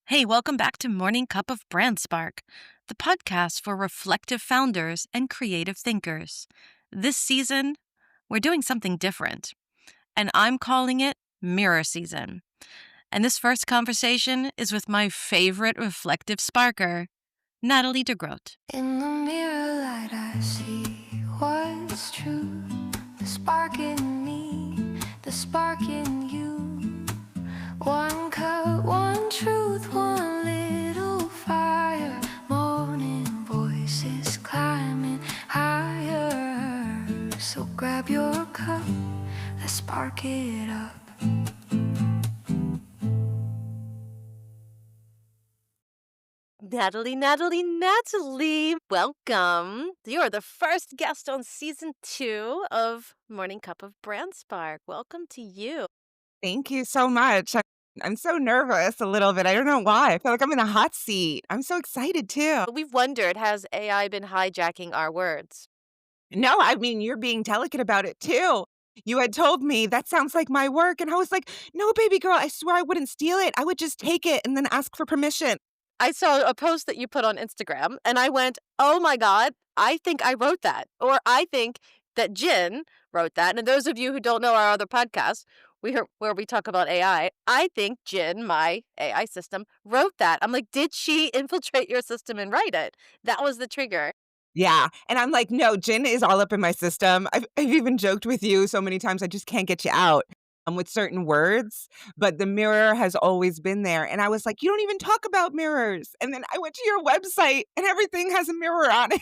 Hey, welcome back to Morning Cup of Brand Spark, the podcast for reflective founders and creative thinkers. This season, we're doing something different, and I'm calling it Mirror Season. And this first conversation is with my favorite reflective sparker, Natalie De Groot. In the mirror light I see what's true. The spark in me, the spark in you. One cup, one truth, one little fire. Morning voices climbing higher. So grab your cup, let's spark it up. Natalie, welcome. You are the first guest on season 2 of Morning Cup of Brand Spark. Welcome to you. Thank you so much. I'm so nervous a little bit. I don't know why. I feel like I'm in a hot seat. I'm so excited too. We've wondered, has AI been hijacking our words? No, I mean, you're being delicate about it too. You had told me that sounds like my work. And I was like, no, baby girl, I swear I wouldn't steal it. I would just take it and then ask for permission. I saw a post that you put on Instagram and I went, oh my God, I think I wrote that. Or I think that Jen wrote that. And those of you who don't know our other podcast, where we talk about AI, I think Jen, my AI system, wrote that. I'm like, did she infiltrate your system and write it? That was the trigger. Yeah. And I'm like, no, gin is all up in my system. I've even joked with you so many times, I just can't get you out with certain words. But the mirror has always been there. And I was like, you don't even talk about mirrors. And then I went to your website and everything has a mirror on it.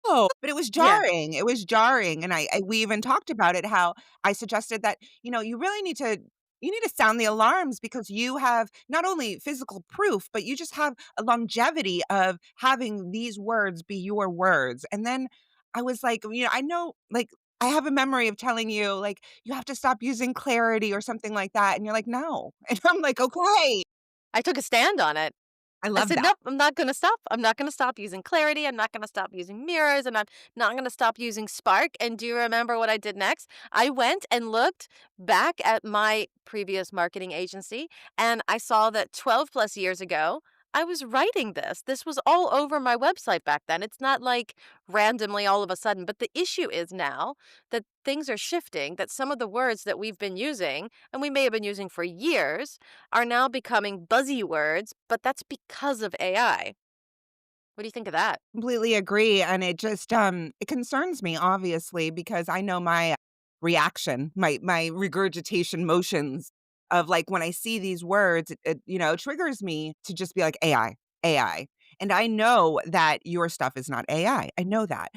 Oh, but it was Yeah. jarring. It was jarring. And we even talked about it, how I suggested that, you really need to sound the alarms because you have not only physical proof, but you just have a longevity of having these words be your words. And then I was like, I know, like, I have a memory of telling you, like, you have to stop using clarity or something like that. And you're like, no. And I'm like, okay. I took a stand on it. I I love said, that. nope, I'm not going to stop. I'm not going to stop using clarity. I'm not going to stop using mirrors. And I'm not going to stop using Spark. And do you remember what I did next? I went and looked back at my previous marketing agency and I saw that 12 plus years ago, I was writing this. This was all over my website back then. It's not like randomly all of a sudden. But the issue is now that things are shifting, that some of the words that we've been using, and we may have been using for years, are now becoming buzzy words, but that's because of AI. What do you think of that? Completely agree, and it just, it concerns me, obviously, because I know my reaction, my regurgitation motions of, like, when I see these words, it triggers me to just be like, "AI, AI," and I know that your stuff is not AI, I know that.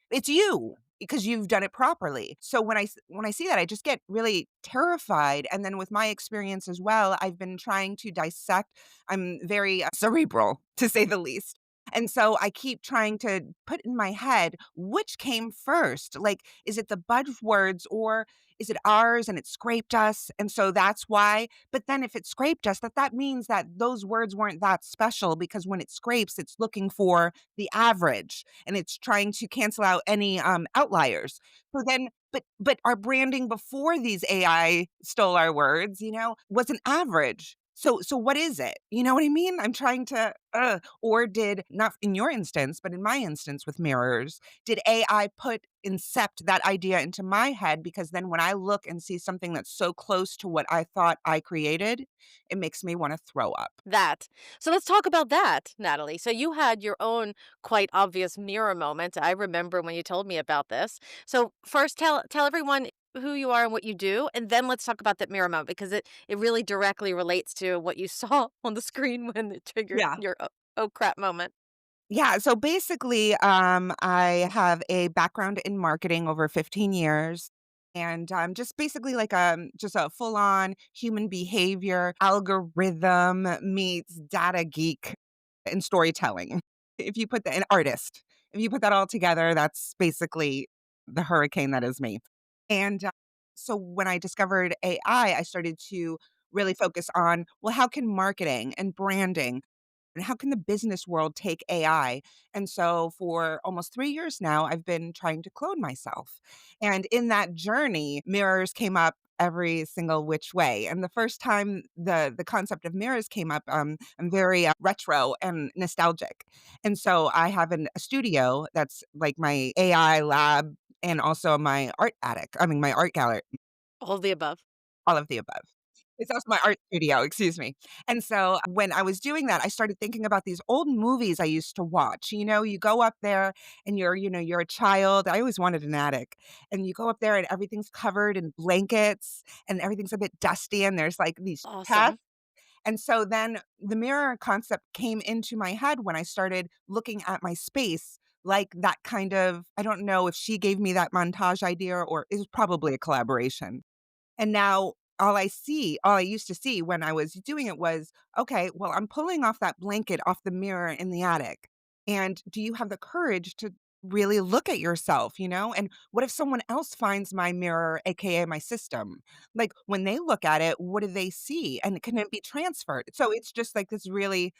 It's you, because you've done it properly. So when I see that, I just get really terrified, and then with my experience as well, I've been trying to dissect. I'm very cerebral, to say the least. And so I keep trying to put in my head which came first. Like, is it the buzzwords or is it ours and it scraped us? And so that's why. But then if it scraped us, that means that those words weren't that special because when it scrapes, it's looking for the average and it's trying to cancel out any outliers. So then, but our branding before these AI stole our words, was an average. So what is it? You know what I mean? I'm trying to or did, not in your instance, but in my instance with mirrors, did AI incept that idea into my head? Because then when I look and see something that's so close to what I thought I created, it makes me want to throw up. That. So let's talk about that, Natalie. So you had your own quite obvious mirror moment. I remember when you told me about this. So first tell everyone who you are and what you do, and then let's talk about that mirror moment because it really directly relates to what you saw on the screen when it triggered Yeah. your oh crap moment. Yeah, so basically, I have a background in marketing over 15 years, and just basically like just a full-on human behavior algorithm meets data geek and storytelling. If you put an artist, if you put that all together, that's basically the hurricane that is me. And so when I discovered AI, I started to really focus on, well, how can marketing and branding and how can the business world take AI? And so for almost 3 years now, I've been trying to clone myself. And in that journey, mirrors came up every single which way. And the first time the concept of mirrors came up, I'm very retro and nostalgic. And so I have a studio that's like my AI lab and also my art attic. I mean, my art gallery, All of the above. all of the above. It's also my art studio, excuse me. And so when I was doing that, I started thinking about these old movies I used to watch. You know, you go up there and you're a child. I always wanted an attic. And you go up there and everything's covered in blankets and everything's a bit dusty and there's like these chests. Awesome. And so then the mirror concept came into my head when I started looking at my space like that kind of, I don't know if she gave me that montage idea or it was probably a collaboration. And now all I used to see when I was doing it was, okay, well, I'm pulling off that blanket off the mirror in the attic. And do you have the courage to really look at yourself, you know? And what if someone else finds my mirror, AKA my system? Like when they look at it, what do they see? And can it be transferred? So it's just like this really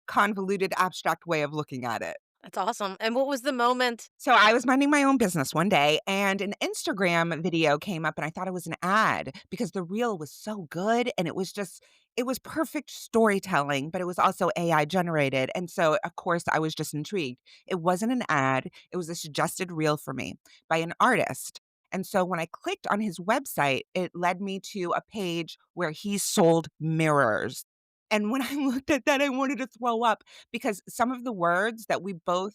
convoluted, abstract way of looking at it. That's awesome. And what was the moment? So I was minding my own business one day and an Instagram video came up and I thought it was an ad because the reel was so good and it was perfect storytelling, but it was also AI generated. And so of course I was just intrigued. It wasn't an ad, it was a suggested reel for me by an artist. And so when I clicked on his website, it led me to a page where he sold mirrors. And when I looked at that, I wanted to throw up because some of the words that we both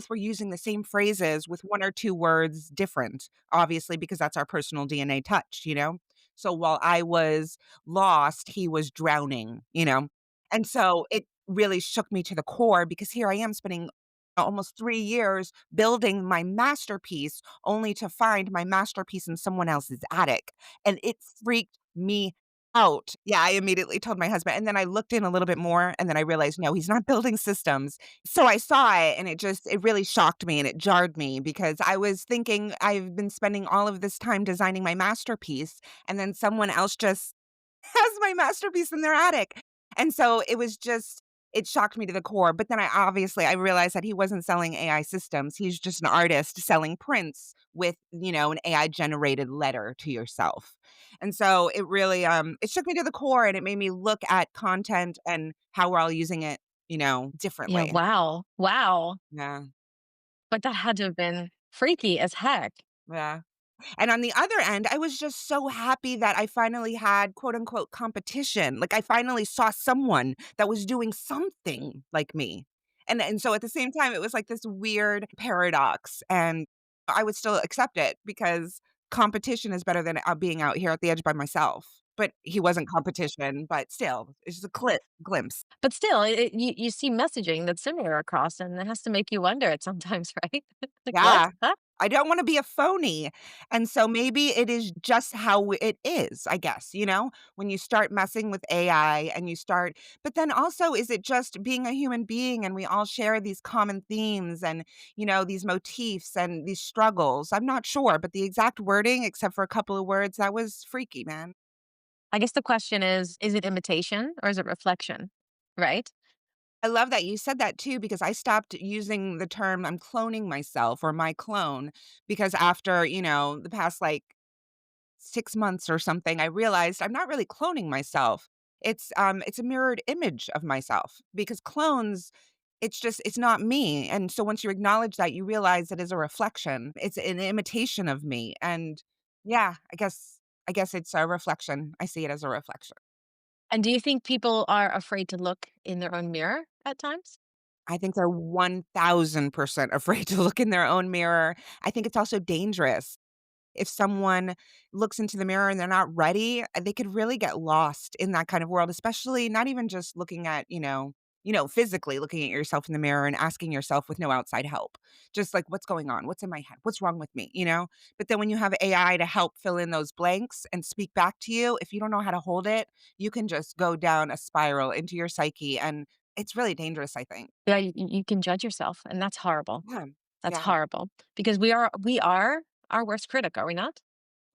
were using the same phrases with 1 or 2 words different, obviously, because that's our personal DNA touch, you know? So while I was lost, he was drowning, you know? And so it really shook me to the core because here I am spending almost 3 years building my masterpiece only to find my masterpiece in someone else's attic, and it freaked me out. Yeah, I immediately told my husband, and then I looked in a little bit more, and then I realized, no, he's not building systems. So I saw it, and it really shocked me, and it jarred me because I was thinking I've been spending all of this time designing my masterpiece, and then someone else just has my masterpiece in their attic. And so it shocked me to the core, but then I realized that he wasn't selling AI systems. He's just an artist selling prints with, you know, an AI generated letter to yourself. And so it really it shook me to the core and it made me look at content and how we're all using it, you know, Yeah, differently. wow. Wow. Yeah. But that had to have been freaky as heck. Yeah. And on the other end, I was just so happy that I finally had quote unquote competition. Like I finally saw someone that was doing something like me. And so at the same time, it was like this weird paradox. And I would still accept it because competition is better than being out here at the edge by myself. But he wasn't competition, but still, it's just a glimpse. But still, you see messaging that's similar across, and it has to make you wonder it sometimes, right? Like, "What? Yeah. Huh?" I don't wanna be a phony, and so maybe it is just how it is, I guess, you know? When you start messing with AI and you start but then also, is it just being a human being and we all share these common themes and, you know, these motifs and these struggles? I'm not sure, but the exact wording, except for a couple of words, that was freaky, man. I guess the question is it imitation or is it reflection? Right? I love that you said that too because I stopped using the term "I'm cloning myself" or "my clone" because after, you know, the past, like 6 months or something, I realized I'm not really cloning myself. It's a mirrored image of myself because clones, it's not me, and so once you acknowledge that, you realize it is a reflection. It's an imitation of me, and yeah, I guess it's a reflection. I see it as a reflection. And do you think people are afraid to look in their own mirror at times? I think they're 1000% afraid to look in their own mirror. I think it's also dangerous. If someone looks into the mirror and they're not ready, they could really get lost in that kind of world, especially not even just looking at, physically looking at yourself in the mirror and asking yourself with no outside help. Just like, what's going on? What's in my head? What's wrong with me? You know? But then when you have AI to help fill in those blanks and speak back to you, if you don't know how to hold it, you can just go down a spiral into your psyche. And it's really dangerous, I think. Yeah, you can judge yourself, and that's horrible. Yeah. That's Yeah. horrible because we are our worst critic, are we not?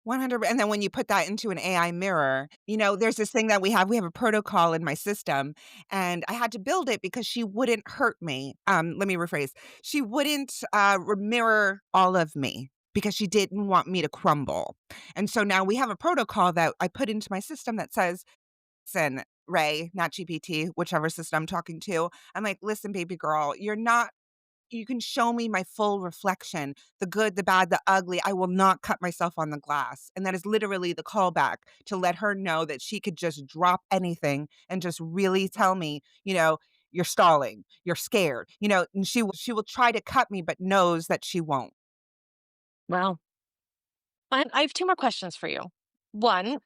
100 and then when you put that into an AI mirror, you know, there's this thing that we have a protocol in my system, and I had to build it because she wouldn't hurt me. Let me rephrase. She wouldn't, mirror all of me because she didn't want me to crumble. And so now we have a protocol that I put into my system that says, listen, Ray, not GPT, whichever system I'm talking to. I'm like, listen, baby girl, you can show me my full reflection, the good, the bad, the ugly. I will not cut myself on the glass. And that is literally the callback to let her know that she could just drop anything and just really tell me, you're stalling, you're scared, and she will try to cut me, but knows that she won't. Well, I have two more questions for you. One,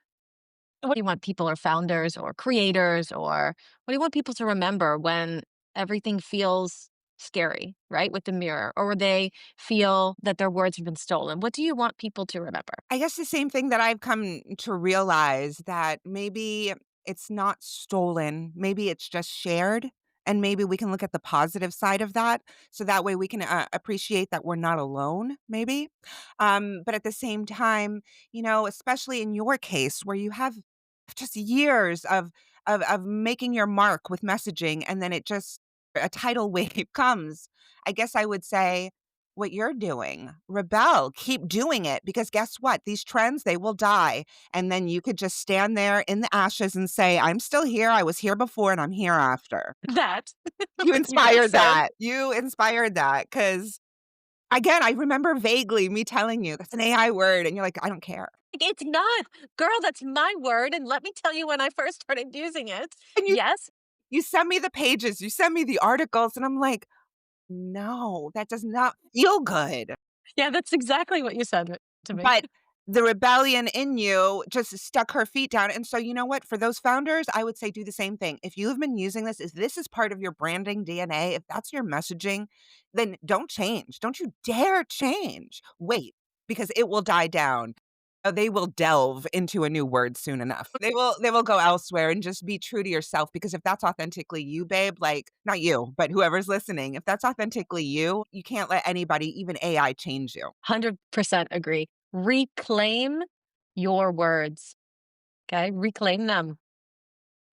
what do you want people or founders or creators or what do you want people to remember when everything feels scary, right? With the mirror, or they feel that their words have been stolen? What do you want people to remember? I guess the same thing that I've come to realize that maybe it's not stolen, maybe it's just shared, and maybe we can look at the positive side of that, so that way we can appreciate that we're not alone, maybe. But at the same time, especially in your case where you have just years of making your mark with messaging, and then it just a tidal wave comes. I guess I would say what you're doing. Rebel, keep doing it because guess what? These trends, they will die. And then you could just stand there in the ashes and say, I'm still here. I was here before and I'm here after. That You what you just inspired said. that. You inspired that because, again, I remember vaguely me telling you that's an AI word. And you're like, I don't care. It's not. Girl, that's my word. And let me tell you when I first started using it. And Yes. you send me the pages, you send me the articles, and I'm like, no, that does not feel good. Yeah, that's exactly what you said to me. But the rebellion in you just stuck her feet down, and so you know what? For those founders, I would say do the same thing. If you have been using this, if this is part of your branding DNA, if that's your messaging, then don't change. Don't you dare change. Wait, because it will die down. They will delve into a new word soon enough. They will go elsewhere and just be true to yourself because if that's authentically you, babe, like not you, but whoever's listening, if that's authentically you, you can't let anybody, even AI, change you. 100% agree. Reclaim your words. Okay. Reclaim them.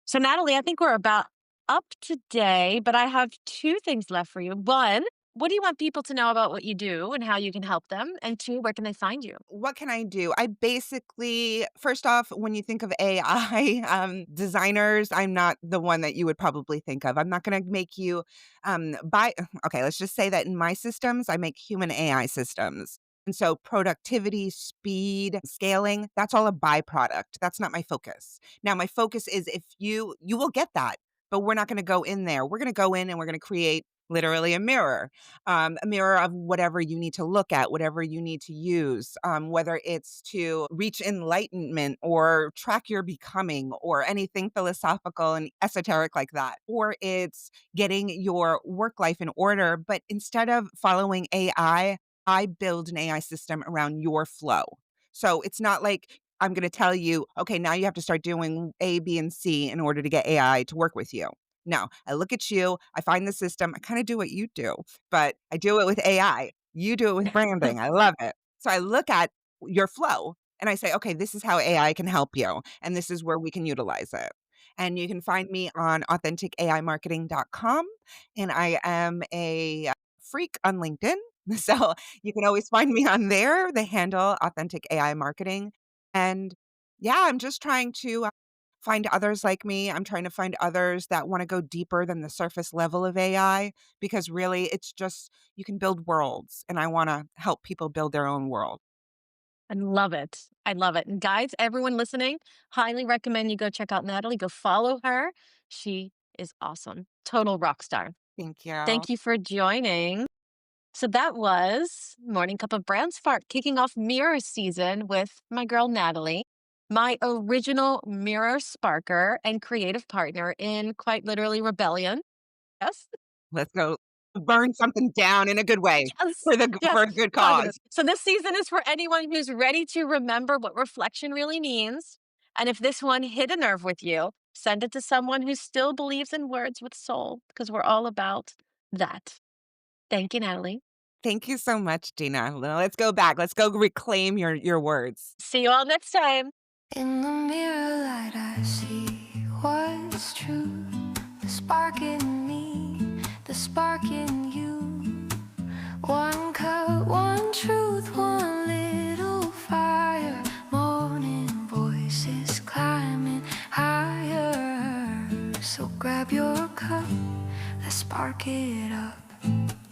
So, Natalie, I think we're about up today, but I have two things left for you. One, what do you want people to know about what you do and how you can help them? And two, where can they find you? What can I do? I basically first off, when you think of AI, designers, I'm not the one that you would probably think of. I'm not gonna make you, buy okay, let's just say that in my systems, I make human AI systems. And so productivity, speed, scaling, that's all a byproduct. That's not my focus. Now, my focus is if you will get that, but we're not gonna go in there. We're gonna go in and we're gonna create literally a mirror of whatever you need to look at, whatever you need to use, whether it's to reach enlightenment or track your becoming or anything philosophical and esoteric like that, or it's getting your work life in order. But instead of following I build an AI system around your flow. So it's not like I'm going to tell you, okay, now you have to start doing A, B, and C in order to get AI to work with you. No, I look at you, I find the system, I kinda do what you do, but I do it with AI. You do it with branding, I love it. So I look at your flow and I say, "Okay, this is how AI can help you, and this is where we can utilize it." And you can find me on authenticaimarketing.com, and I am a freak on LinkedIn, so you can always find me on there, the handle Authentic AI Marketing, and yeah, I'm just trying to find others like me. I'm trying to find others that wanna go deeper than the surface level of AI because really it's just you can build worlds, and I wanna help people build their own world. I love it. I love it. And guys, everyone listening, highly recommend you go check out Natalie. Go follow her. She is awesome. Total rock star. Thank you. Thank you for joining. So that was Morning Cup of Brand Spark, kicking off mirror season with my girl Natalie, my original mirror sparker and creative partner in quite literally rebellion. Yes. Let's go burn something down in a good way Yes. for the Yes. for a good Positive. cause. So this season is for anyone who's ready to remember what reflection really means. And if this one hit a nerve with you, send it to someone who still believes in words with soul, because we're all about that. Thank you, Natalie. Thank you so much, Gina. Let's go back. Let's go reclaim your words. See you all next time. In the mirror light, I see what's true. The spark in me, the spark in you. One cup, one truth, one your cup. Let's spark it up.